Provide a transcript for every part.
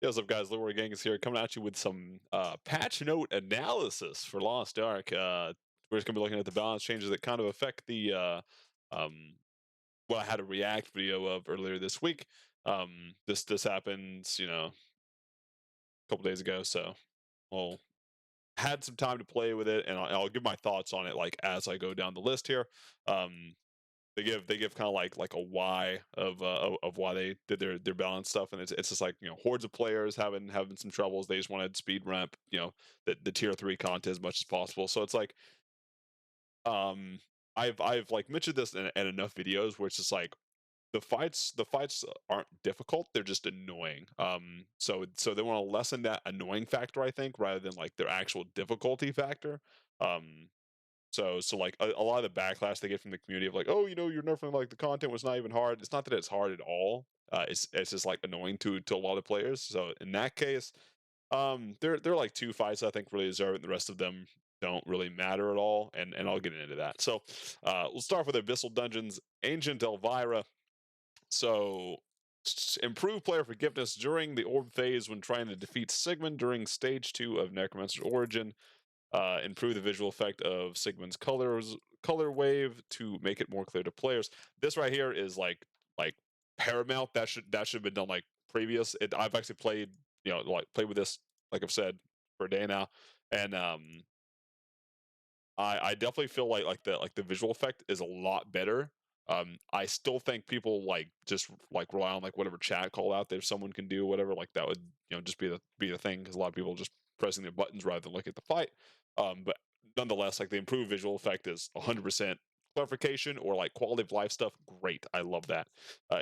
Yo, what's up, guys? Lower Gang is here, coming at you with some patch note analysis for Lost Ark. We're just gonna be looking at the balance changes that kind of affect the um, I had a React video of earlier this week. This happens, a couple days ago, so well, had some time to play with it, and I'll give my thoughts on it like as I go down the list here. Um, they give kind of like a why of why they did their balance stuff, and it's just like hordes of players having some troubles. They just wanted speed ramp the tier 3 content as much as possible. So it's like um I've like mentioned this in enough videos where it's just like the fights aren't difficult, they're just annoying. So they want to lessen that annoying factor, I think, rather than like their actual difficulty factor. Um so like a lot of the backlash they get from the community of like, oh, you're nerfing, like the content was not even hard. It's not that it's hard at all. It's just like annoying to a lot of players. So in that case, they're like two fights I think really deserve it. The rest of them don't really matter at all, and I'll get into that. So we'll start with Abyssal Dungeons, Ancient Elvira. So improve player forgiveness during the orb phase when trying to defeat Sigmund during stage 2 of Necromancer's Origin. Improve the visual effect of Sigmund's color wave to make it more clear to players. This right here is like paramount. That should have been done like previous. I've actually played like played with this, like I've said, for a day now, and I definitely feel like the visual effect is a lot better. I still think people like just like rely on like whatever chat call out there someone can do, whatever, like that would just be the thing, because a lot of people just pressing their buttons rather than look at the fight. But nonetheless, like the improved visual effect is 100% clarification or like quality of life stuff. Great, I love that.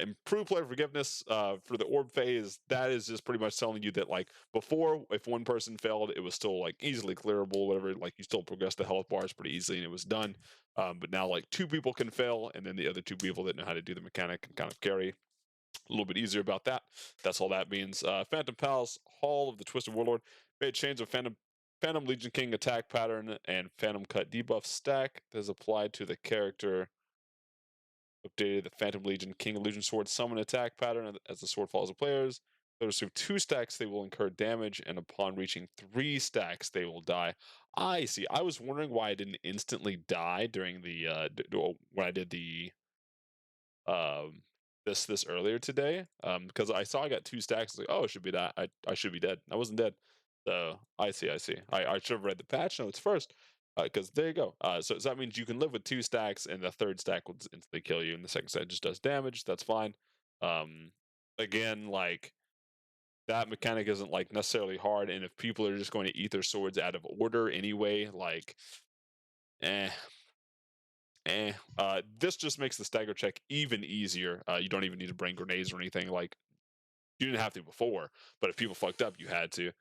Improved player forgiveness for the orb phase. That is just pretty much telling you that like before, if one person failed, it was still like easily clearable, whatever. Like you still progress the health bars pretty easily, and it was done. But now like two people can fail, and then the other two people that know how to do the mechanic can kind of carry a little bit easier about that. That's all that means. Phantom Palace, Hall of the Twisted Warlord, made a change of Phantom Legion King attack pattern and Phantom Cut debuff stack that is applied to the character. Updated the Phantom Legion King Illusion Sword summon attack pattern as the sword follows the players. They receive 2 stacks, they will incur damage, and upon reaching 3 stacks, they will die. I see. I was wondering why I didn't instantly die during the when I did the um this earlier today. Because I saw I got 2 stacks. Like, oh, it should be that. I should be dead. I wasn't dead. So I see. I see. I should have read the patch notes first. Because there you go. So that means you can live with 2 stacks, and the third stack will instantly kill you, and the second stack just does damage. That's fine. Um, Again, like that mechanic isn't like necessarily hard, and if people are just going to eat their swords out of order anyway, like, eh, this just makes the stagger check even easier. You don't even need to bring grenades or anything. Like you didn't have to before, but if people fucked up, you had to,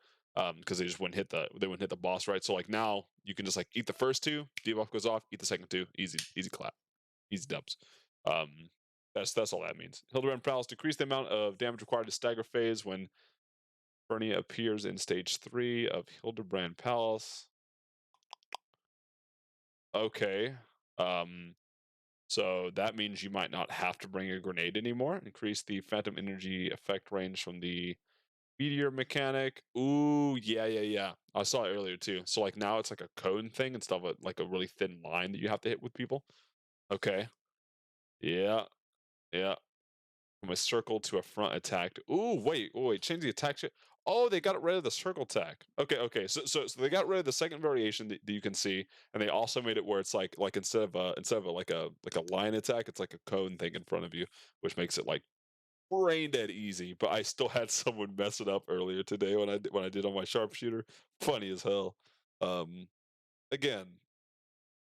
because they wouldn't hit the boss, right. So like now you can just like eat the first two, debuff goes off, eat the second two, easy clap, easy dubs. Um, that's all that means. Hildebrand Prowess, decrease the amount of damage required to stagger phase when Bernie appears in stage 3 of Hildebrand Palace. Okay. Um, so that means you might not have to bring a grenade anymore. Increase the phantom energy effect range from the meteor mechanic. Ooh, yeah. I saw it earlier too. So like now it's like a cone thing instead of like a really thin line that you have to hit with people. Okay. Yeah. Yeah. From a circle to a front attack. Ooh, wait. Change the attack. Oh, they got rid of the circle attack. Okay. So they got rid of the second variation that you can see, and they also made it where it's like instead of like a line attack, it's like a cone thing in front of you, which makes it like brain dead easy. But I still had someone mess it up earlier today when I did on my sharpshooter. Funny as hell. Um, Again,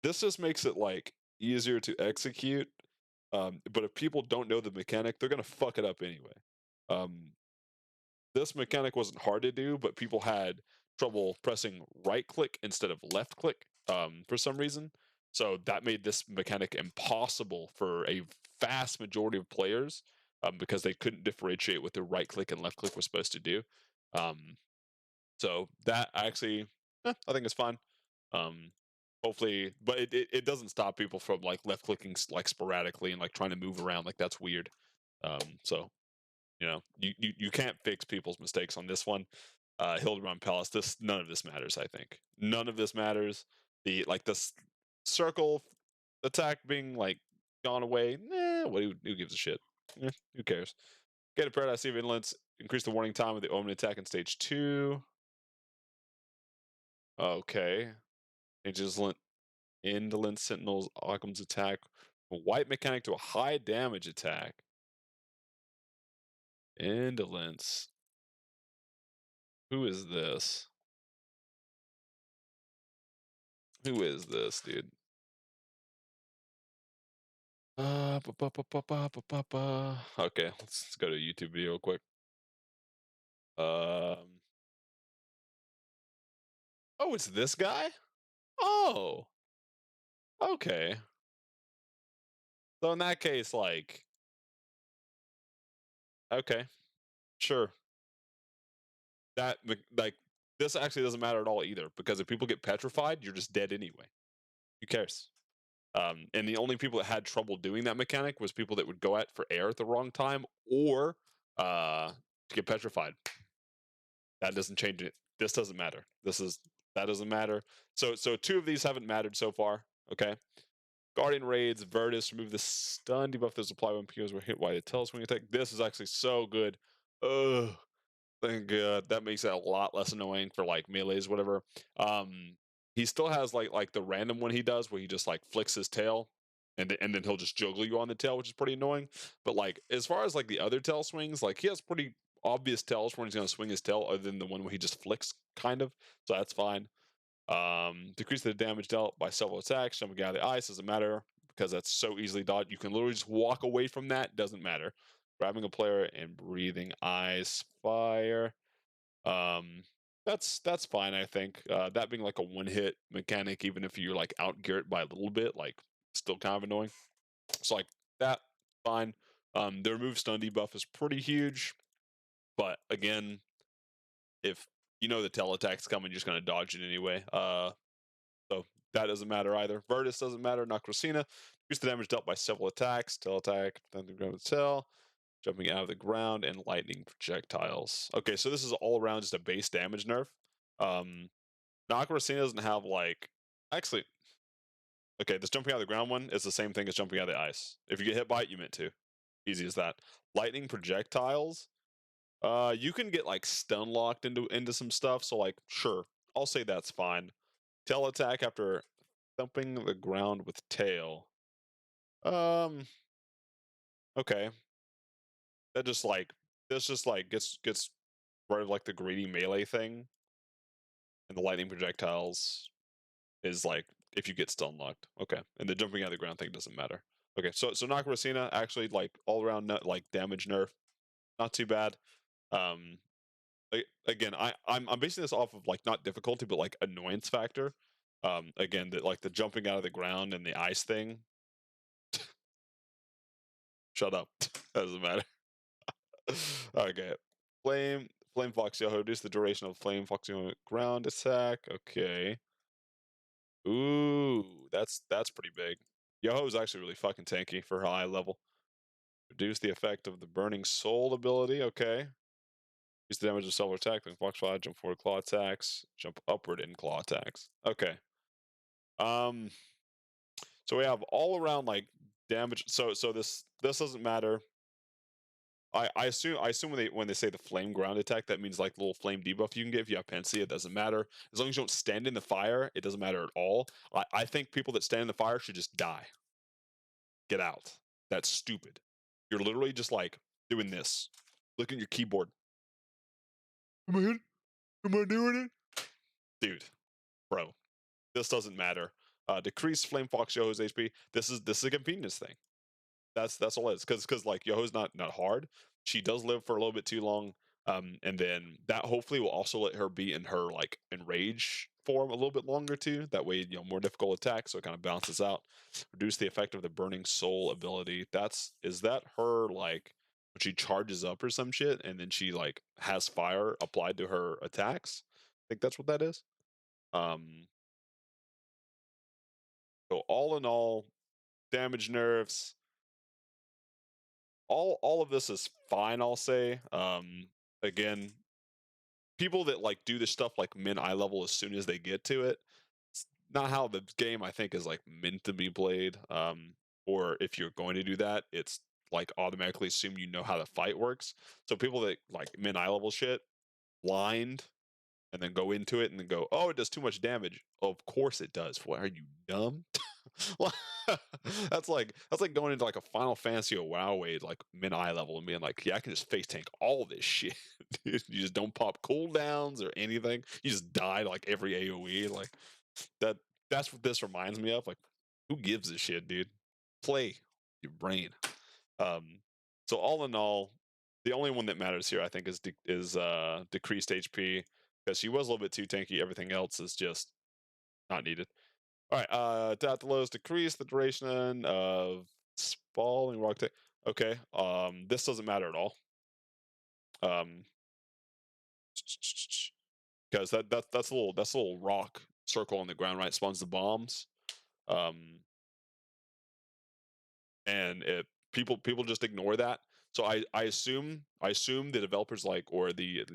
this just makes it like easier to execute. But if people don't know the mechanic, they're gonna fuck it up anyway. Um, this mechanic wasn't hard to do, but people had trouble pressing right click instead of left click for some reason. So that made this mechanic impossible for a vast majority of players, because they couldn't differentiate what the right click and left click were supposed to do. Um, so that actually, I think it's fine. Um, Hopefully, but it doesn't stop people from like left clicking like sporadically and like trying to move around. Like that's weird. So You know, you can't fix people's mistakes on this one. Hildebrand Palace. None of this matters. I think none of this matters. The circle attack being like gone away. Nah, who gives a shit? Who cares? Get a Paradise Sea of Inlets. Increase the warning time of the Omen attack in stage 2. Okay. Changes Indolent Sentinels Occam's attack. A white mechanic to a high damage attack. Indolence. Who is this? Who is this, dude? Okay, let's go to a YouTube video real quick. Um, oh, it's this guy? Oh, okay. So in that case, like, okay, sure. Like this actually doesn't matter at all either, because if people get petrified, you're just dead anyway. Who cares? And the only people that had trouble doing that mechanic was people that would go at for air at the wrong time, or to get petrified. That doesn't change it. This doesn't matter. That doesn't matter. So 2 of these haven't mattered so far. Okay. Guardian Raids, Virtus, remove the stun debuff that's applied when POs were hit by a Teleswing attack. This is actually so good. Ugh. Thank God. That makes it a lot less annoying for like melees, whatever. He still has like the random one he does where he just like flicks his tail and then he'll just juggle you on the tail, which is pretty annoying. But like as far as like the other tail swings, like he has pretty obvious tells when he's gonna swing his tail, other than the one where he just flicks, kind of. So that's fine. Decrease the damage dealt by several attacks. Jumping out of the ice doesn't matter because that's so easily dodged. You can literally just walk away from that. Doesn't matter. Grabbing a player and breathing ice fire. Um, that's fine. I think that being like a one hit mechanic, even if you like outgear it by a little bit, like still kind of annoying. So like that fine. The remove stun debuff is pretty huge, but again, if you know the tail attack's coming, you're just gonna dodge it anyway. So that doesn't matter either. Virtus doesn't matter. Nocrosina. Increase the damage dealt by several attacks. Tail attack, then the ground tail, jumping out of the ground, and lightning projectiles. Okay, so this is all around just a base damage nerf. Um, Nocrosina doesn't have like actually. Okay, this jumping out of the ground one is the same thing as jumping out of the ice. If you get hit by it, you meant to. Easy as that. Lightning projectiles. You can get like stun locked into some stuff. So like, sure, I'll say that's fine. Tail attack after thumping the ground with tail. Um, okay. That just like this just like gets rid of like the greedy melee thing, and the lightning projectiles is like if you get stun locked. Okay, and the jumping out of the ground thing doesn't matter. Okay, so Nakarosina actually like all around like damage nerf, not too bad. Um, again, I'm basing this off of like not difficulty but like annoyance factor. Again, that like the jumping out of the ground and the ice thing. Shut up. That doesn't matter. Okay. Flame Fox Yoho, reduce the duration of Flame Fox Yoho ground attack. Okay. Ooh, that's pretty big. Yoho is actually really fucking tanky for high level. Reduce the effect of the Burning Soul ability. Okay. Use the damage of several attack, then Fox Fly, jump forward claw attacks, jump upward in claw attacks. Okay. Um so we have all around like damage. So this doesn't matter. I assume when they say the flame ground attack, that means like little flame debuff you can get if you have Pensy. It doesn't matter as long as you don't stand in the fire. It doesn't matter at all. I think people that stand in the fire should just die. Get out. That's stupid. You're literally just like doing this. Look at your keyboard. Am I hit? Am I doing it? Dude, bro, this doesn't matter. Decrease Flame Fox Yoho's HP. This is a convenience thing. That's all it is. Because like Yoho's not hard. She does live for a little bit too long. And then that hopefully will also let her be in her like enrage form a little bit longer too. That way, more difficult attacks, so it kind of balances out. Reduce the effect of the Burning Soul ability. Is that her like when she charges up or some shit, and then she like has fire applied to her attacks? I think that's what that is. Um, so all in all, damage nerfs all of this is fine, I'll say. Again, people that like do this stuff like min eye level as soon as they get to it, it's not how the game I think is like meant to be played. Or if you're going to do that, it's like automatically assume you know how the fight works. So people that like min eye level shit blind and then go into it and then go, oh, it does too much damage. Of course it does. What, are you dumb? That's like going into like a Final Fantasy or WoW wade like min eye level and being like, yeah, I can just face tank all this shit. Dude, you just don't pop cooldowns or anything. You just die like every AoE. Like that. That's what this reminds me of. Like, who gives a shit, dude? Play your brain. Um, so all in all, the only one that matters here, I think, is decreased HP because she was a little bit too tanky. Everything else is just not needed. All right, dot the lows decrease the duration of spalling rock. Okay, this doesn't matter at all. Because that's a little rock circle on the ground, right? Spawns the bombs. Um, and people just ignore that. So I assume the developers like or the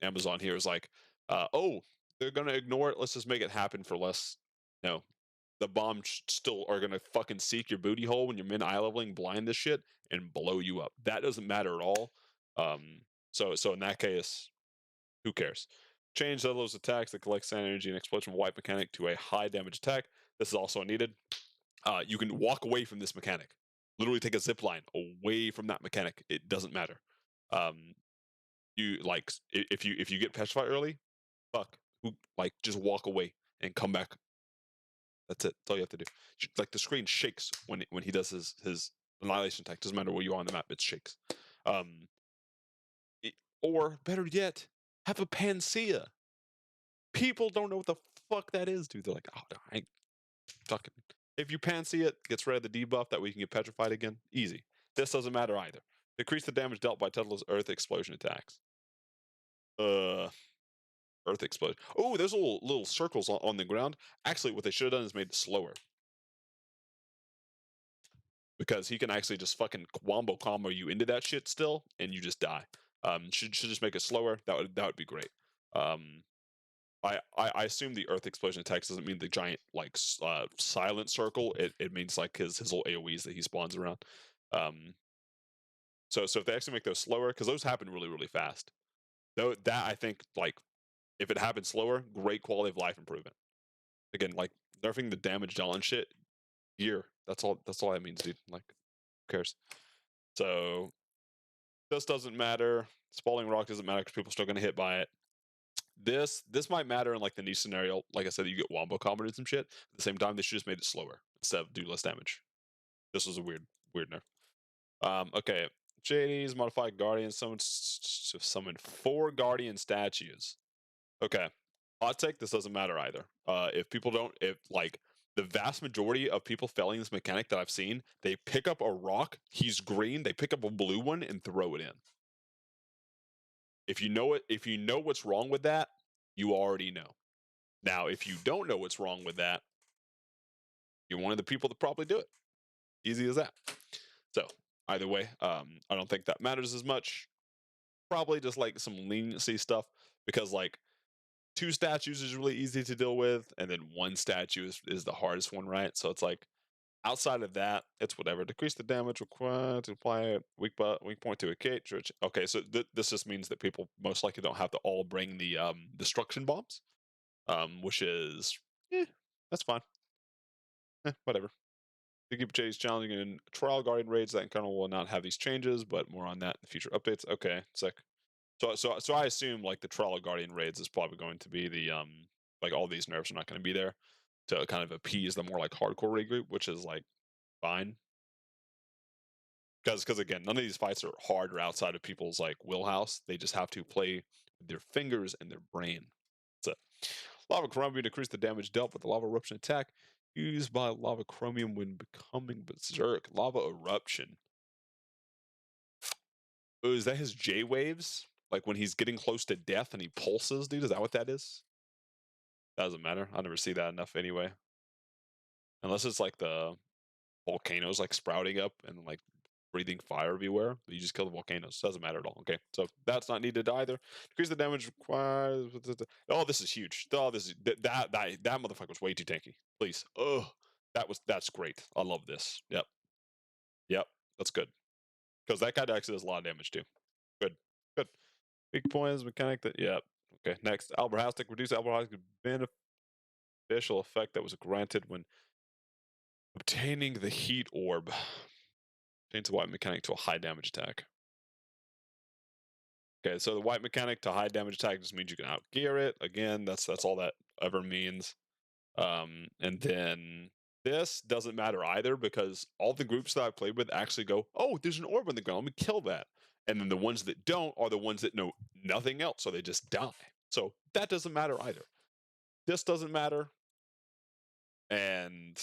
Amazon here is like, oh, they're gonna ignore it. Let's just make it happen for less. No, the bombs still are gonna fucking seek your booty hole when you're min eye leveling, blind this shit, and blow you up. That doesn't matter at all. So in that case, who cares? Change those attacks that collect sand energy and explosion wipe mechanic to a high damage attack. This is also needed. You can walk away from this mechanic. Literally take a zip line away from that mechanic. It doesn't matter. Um, you like if you get petrified early, fuck. Who like just walk away and come back. That's it. That's all you have to do. Like the screen shakes when he does his annihilation attack. Doesn't matter where you are on the map. It shakes. Um, or better yet, have a panacea. People don't know what the fuck that is, dude. They're like, oh, I ain't fucking. If you panacea it, gets rid of the debuff that we can get petrified again. Easy. This doesn't matter either. Decrease the damage dealt by Tesla's Earth explosion attacks. Uh, Earth explosion. Oh, there's little circles on the ground. Actually, what they should have done is made it slower because he can actually just fucking wombo combo you into that shit still, and you just die. Should just make it slower. That would be great. Um, I assume the Earth explosion attacks doesn't mean the giant like silent circle. It means like his little AOE's that he spawns around. Um, so if they actually make those slower, because those happen really really fast. Though that I think like if it happens slower, great quality of life improvement. Again, like nerfing the damage dealt and shit. Year. That's all. That's all that means, dude. Like, who cares? So this doesn't matter. Spalling rock doesn't matter because people are still going to hit by it. This might matter in like the niche scenario. Like I said, you get wombo combo and some shit. At the same time, they should just made it slower instead of do less damage. This was a weird nerf. Okay. JD's modified guardian summon 4 guardian statues. Okay. Hot take, this doesn't matter either. If people don't, if like the vast majority of people failing this mechanic that I've seen, they pick up a rock, he's green, they pick up a blue one and throw it in. If you know it, if you know what's wrong with that, you already know. Now, if you don't know what's wrong with that, you're one of the people that probably do it. Easy as that. So either way, I don't think that matters as much. Probably just like some leniency stuff because like 2 statues is really easy to deal with, and then 1 statue is the hardest one, right? So it's like outside of that, it's whatever. Decrease the damage required to apply a weak point to a cage. Okay, so this just means that people most likely don't have to all bring the destruction bombs, which is that's fine. Whatever. To keep Chase challenging in trial guardian raids, that encounter will not have these changes, but more on that in the future updates. Okay, sick. So I assume like the trial guardian raids is probably going to be the like all these nerfs are not going to be there to kind of appease the more like hardcore regroup, which is like fine. Because again, none of these fights are hard or outside of people's like wheelhouse. They just have to play with their fingers and their brain. So lava chromium decrease the damage dealt with the lava eruption attack used by lava chromium when becoming berserk. Lava eruption. Oh, is that his J waves? Like when he's getting close to death and he pulses, dude? Is that what that is? That doesn't matter. I never see that enough anyway. Unless it's like the volcanoes like sprouting up and like breathing fire everywhere. But you just kill the volcanoes. Doesn't matter at all. Okay, so that's not needed either. Decrease the damage required. Oh, this is huge. Oh, this is that motherfucker was way too tanky. Please. Oh, that's great. I love this. Yep. Yep. That's good because that guy actually does a lot of damage too. Good. Good. Weak points mechanic. That. Yep. Okay. Next, Alberhastic. Reduce Alberhastic beneficial effect that was granted when obtaining the heat orb. Change the white mechanic to a high damage attack. Okay, so the white mechanic to high damage attack just means you can outgear it. Again, that's all that ever means. And then this doesn't matter either because all the groups that I played with actually go, oh, there's an orb on the ground, let me kill that. And then the ones that don't are the ones that know nothing else, so they just die. So that doesn't matter either. This doesn't matter. And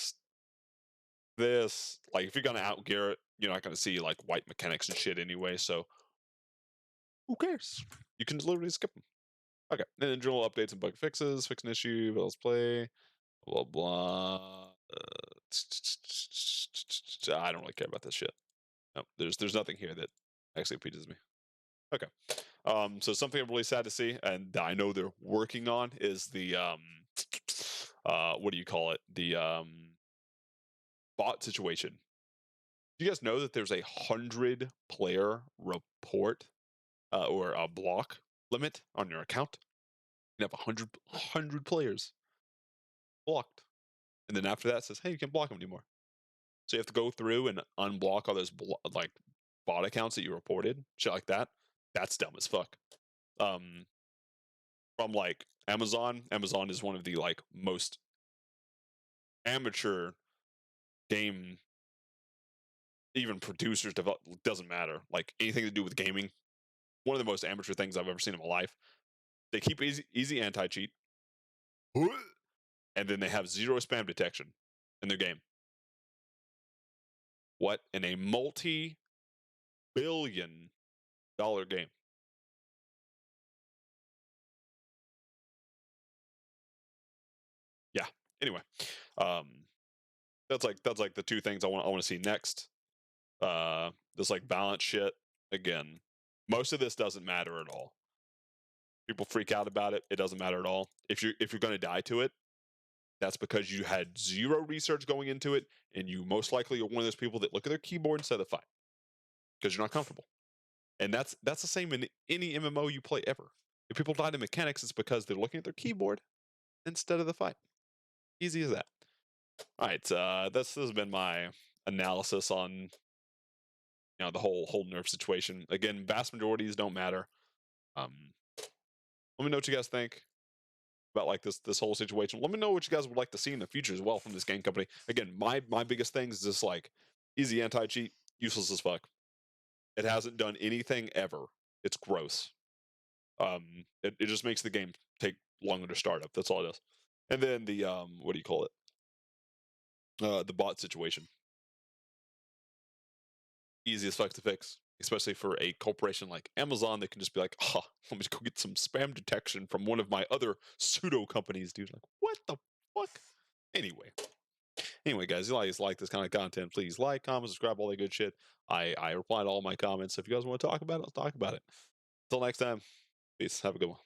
this, like, if you're gonna outgear it, you're not gonna see like white mechanics and shit anyway. So who cares? You can literally skip them. Okay, and then general updates and bug fixes, fix an issue, let's play, blah blah. I don't really care about this shit. No, there's nothing here that actually appeases me. Okay, so something I'm really sad to see, and I know they're working on is the what do you call it? The bot situation. Do you guys know that there's a 100-player report or a block limit on your account? You have 100 players blocked, and then after that it says, hey, you can't block them anymore. So you have to go through and unblock all those like bot accounts that you reported, shit like that. That's dumb as fuck. From like Amazon is one of the like most amateur game, even producers develop, doesn't matter, like anything to do with gaming, one of the most amateur things I've ever seen in my life. They keep easy anti-cheat, and then they have zero spam detection in their game. What in a multi-billion-dollar game? Yeah. Anyway, that's like the two things I want to see next. This like balance shit again. Most of this doesn't matter at all. People freak out about it. It doesn't matter at all. If you're going to die to it, that's because you had zero research going into it, and you most likely are one of those people that look at their keyboard instead of the fight because you're not comfortable. And that's the same in any MMO you play ever. If people die to mechanics, it's because they're looking at their keyboard instead of the fight. Easy as that. All right, this has been my analysis on the whole nerf situation. Again, vast majorities don't matter. Let me know what you guys think about like this whole situation. Let me know what you guys would like to see in the future as well from this game company. Again, my biggest thing is just like easy anti-cheat, useless as fuck. It hasn't done anything ever. It's gross. It just makes the game take longer to start up. That's all it is. And then the what do you call it? The bot situation. Easy as fuck to fix, especially for a corporation like Amazon that can just be like, oh, let me go get some spam detection from one of my other pseudo companies, dude. Like, what the fuck? Anyway, guys, you guys like this kind of content, please like, comment, subscribe, all that good shit. I reply to all my comments. If you guys want to talk about it, let's talk about it. Until next time, peace. Have a good one.